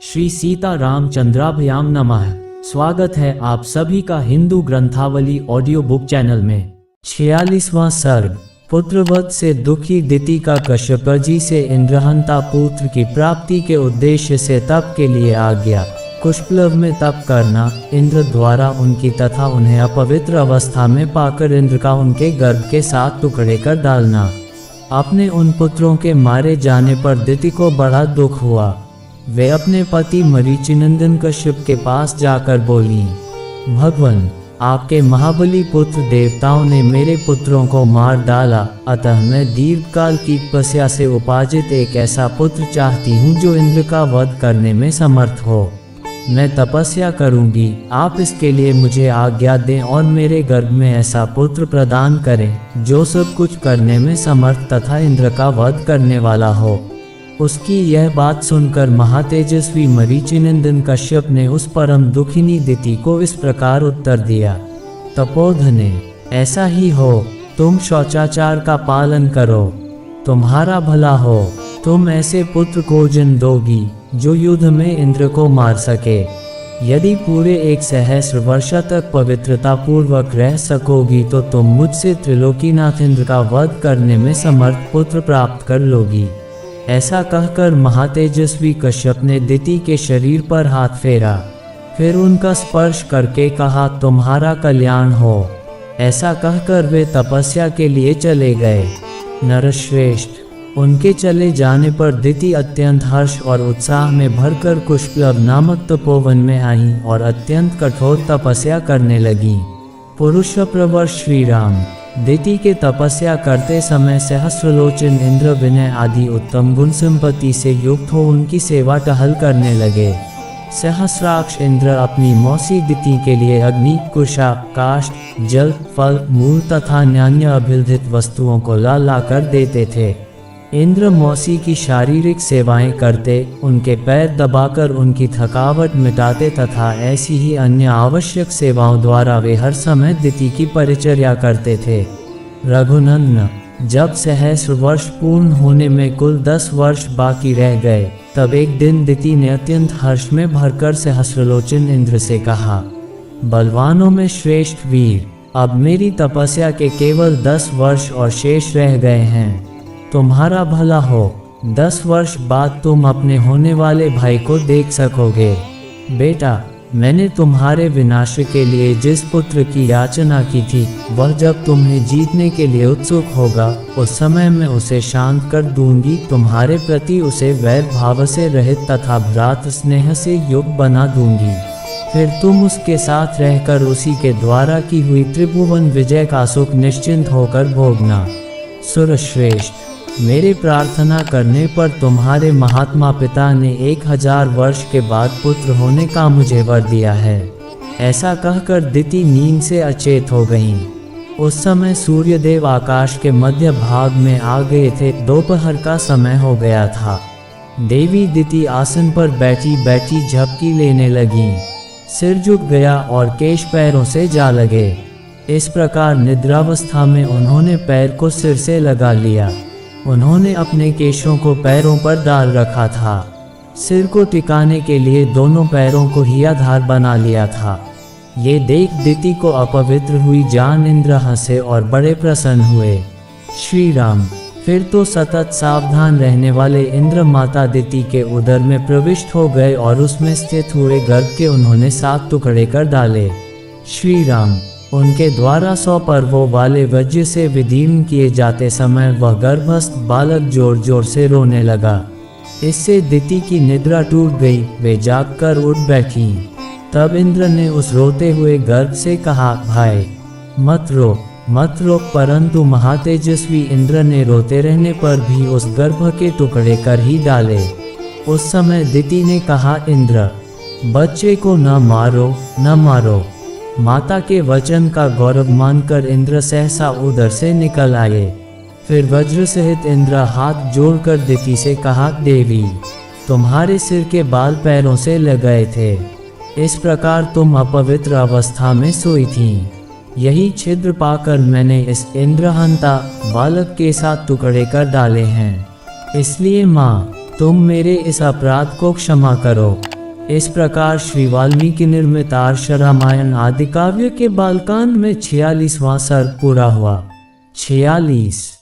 श्री सीता रामचंद्राभ्याम नमः। स्वागत है आप सभी का हिंदू ग्रंथावली ऑडियो बुक चैनल में। 46वां सर्ग। पुत्रवध से दुखी दिति का कश्यप जी से इंद्रहंता पुत्र की प्राप्ति के उद्देश्य से तप के लिए आ गया। कुशप्लव में तप करना, इंद्र द्वारा उनकी तथा उन्हें अपवित्र अवस्था में पाकर इंद्र का उनके गर्भ के साथ टुकड़े कर डालना। अपने उन पुत्रों के मारे जाने पर दिति को बड़ा दुख हुआ। वे अपने पति मरीचिनंदन कश्यप के पास जाकर बोली, भगवान, आपके महाबली पुत्र देवताओं ने मेरे पुत्रों को मार डाला, अतः मैं दीर्घकाल की तपस्या से उपार्जित एक ऐसा पुत्र चाहती हूँ जो इंद्र का वध करने में समर्थ हो। मैं तपस्या करूँगी, आप इसके लिए मुझे आज्ञा दें और मेरे गर्भ में ऐसा पुत्र प्रदान करें जो सब कुछ करने में समर्थ तथा इंद्र का वध करने वाला हो। उसकी यह बात सुनकर महातेजस्वी मरीचिनंदन कश्यप ने उस परम दुखिनी दिति को इस प्रकार उत्तर दिया, तपोधने, ऐसा ही हो, तुम शौचाचार का पालन करो, तुम्हारा भला हो। तुम ऐसे पुत्र को जन्म दोगी जो युद्ध में इंद्र को मार सके। यदि पूरे 1 सहस्र वर्ष तक पवित्रता पूर्वक रह सकोगी तो तुम मुझसे त्रिलोकीनाथ इंद्र का वध करने में समर्थ पुत्र प्राप्त कर लोगी। ऐसा कहकर महातेजस्वी कश्यप ने दिति के शरीर पर हाथ फेरा, फिर उनका स्पर्श करके कहा, तुम्हारा कल्याण हो। ऐसा कहकर वे तपस्या के लिए चले गए। नरश्रेष्ठ, उनके चले जाने पर दिति अत्यंत हर्ष और उत्साह में भरकर कुशप्लव नामक तपोवन में आई और अत्यंत कठोर तपस्या करने लगी। पुरुष प्रवर श्री राम। दिति के तपस्या करते समय सहस्रलोचन इंद्र विनय आदि उत्तम गुण संपत्ति से युक्त हो उनकी सेवा टहल करने लगे। सहस्राक्ष इंद्र अपनी मौसी दिति के लिए अग्नि, कुशा, काष्ठ, जल, फल, मूल तथा अन्य अभिलषित वस्तुओं को ला ला कर देते थे। इंद्र मौसी की शारीरिक सेवाएं करते, उनके पैर दबाकर उनकी थकावट मिटाते तथा ऐसी ही अन्य आवश्यक सेवाओं द्वारा वे हर समय दिति की परिचर्या करते थे। रघुनंदन, जब सहस्र वर्ष पूर्ण होने में कुल 10 वर्ष बाकी रह गए, तब एक दिन दिति ने अत्यंत हर्ष में भरकर सहस्रलोचन इंद्र से कहा, बलवानों में श्रेष्ठ वीर, अब मेरी तपस्या के केवल 10 वर्ष और शेष रह गए हैं। तुम्हारा भला हो, 10 वर्ष बाद तुम अपने होने वाले भाई को देख सकोगे। बेटा, मैंने तुम्हारे विनाश के लिए जिस पुत्र की याचना की थी, वह जब तुम्हें जीतने के लिए उत्सुक होगा, उस समय मैं उसे शांत कर दूंगी। तुम्हारे प्रति उसे वैर भाव से रहित तथा भ्रात स्नेह से युक्त बना दूंगी। फिर तुम उसके साथ रहकर उसी के द्वारा की हुई त्रिभुवन विजय का सुख निश्चिंत होकर भोगना। सुरश्रेष्ठ, मेरे प्रार्थना करने पर तुम्हारे महात्मा पिता ने 1000 वर्ष के बाद पुत्र होने का मुझे वर दिया है। ऐसा कहकर दिति नींद से अचेत हो गईं। उस समय सूर्यदेव आकाश के मध्य भाग में आ गए थे। दोपहर का समय हो गया था। देवी दिति आसन पर बैठी बैठी झपकी लेने लगी। सिर झुक गया और केश पैरों से जा लगे। इस प्रकार निद्रावस्था में उन्होंने पैर को सिर से लगा लिया। उन्होंने अपने केशों को पैरों पर डाल रखा था। सिर को टिकाने के लिए दोनों पैरों को ही आधार बना लिया था। ये देख दिति को अपवित्र हुई जान इंद्र हंसे और बड़े प्रसन्न हुए। श्री राम। फिर तो सतत सावधान रहने वाले इंद्र माता दिति के उदर में प्रविष्ट हो गए और उसमें स्थित हुए गर्भ के उन्होंने 7 टुकड़े कर डाले। श्री राम। उनके द्वारा 100 पर्वों वाले वज्र से विदीर्ण किए जाते समय वह गर्भस्थ बालक जोर जोर से रोने लगा। इससे दिति की निद्रा टूट गई। वे जागकर उठ बैठी। तब इंद्र ने उस रोते हुए गर्भ से कहा, भाई मत रो। परंतु महातेजस्वी इंद्र ने रोते रहने पर भी उस गर्भ के टुकड़े कर ही डाले। उस समय दिति ने कहा, इंद्र, बच्चे को न मारो। माता के वचन का गौरव मानकर इंद्र सहसा उदर से निकल आए। फिर वज्र सहित इंद्र हाथ जोड़कर दिति से कहा, देवी, तुम्हारे सिर के बाल पैरों से लग गए थे। इस प्रकार तुम अपवित्र अवस्था में सोई थी। यही छिद्र पाकर मैंने इस इंद्रहंता बालक के साथ टुकड़े कर डाले हैं। इसलिए माँ, तुम मेरे इस अपराध को क्षमा करो। इस प्रकार श्री वाल्मीकि निर्मित आर्ष रामायण आदि काव्य के बालकांड में 46वां सर्ग पूरा हुआ। 46।